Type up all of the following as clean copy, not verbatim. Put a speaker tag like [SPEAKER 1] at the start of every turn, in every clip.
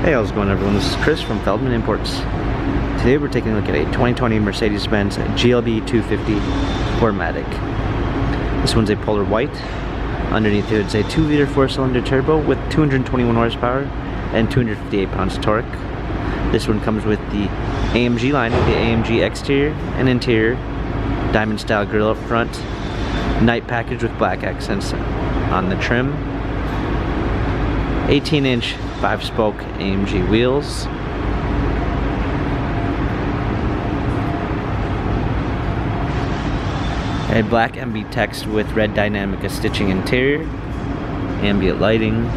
[SPEAKER 1] Hey, how's it going, everyone? This is Chris from Feldmann Imports. Today we're taking a look at a 2020 Mercedes-Benz GLB 250 4MATIC. This one's a polar white. Underneath it, it's a 2-liter 4-cylinder turbo with 221 horsepower and 258 pounds of torque. This one comes with the AMG line, the AMG exterior and interior, diamond style grille up front, night package with black accents on the trim, 18-inch 5-spoke AMG wheels, a black MB text with red Dynamica stitching interior, ambient lighting,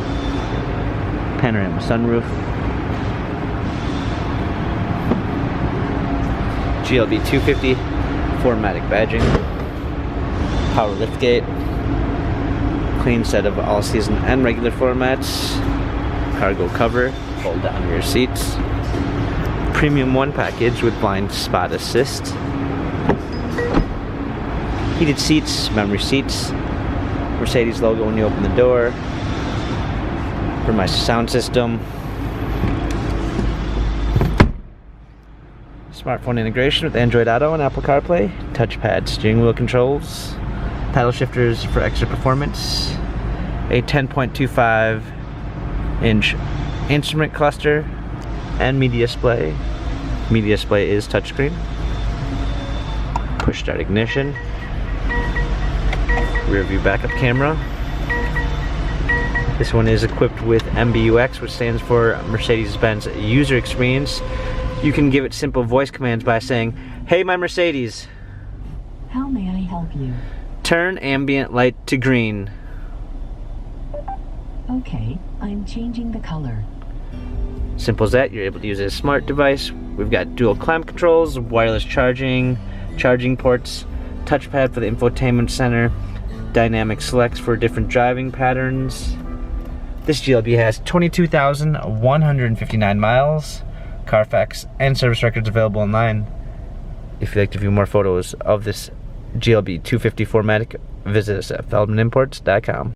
[SPEAKER 1] panorama sunroof, GLB 250 4MATIC badging, power liftgate, clean set of all-season and regular floor mats, cargo cover, fold down rear seats, premium 1 package with blind spot assist, heated seats, memory seats, Mercedes logo when you open the door, for my sound system, smartphone integration with Android Auto and Apple CarPlay, touchpad steering wheel controls, paddle shifters for extra performance, a 10.25-inch instrument cluster, and media display. Media display is touchscreen. Push start ignition. Rear view backup camera. This one is equipped with MBUX, which stands for Mercedes-Benz User Experience. You can give it simple voice commands by saying, "Hey, my Mercedes,
[SPEAKER 2] how may I help you?
[SPEAKER 1] Turn ambient light to green."
[SPEAKER 2] Okay, I'm changing the color.
[SPEAKER 1] Simple as that. You're able to use a smart device. We've got dual climate controls, wireless charging, charging ports, touchpad for the infotainment center, dynamic selects for different driving patterns. This GLB has 22,159 miles, Carfax and service records available online. If you'd like to view more photos of this GLB 250 4MATIC, visit us at feldmanimports.com.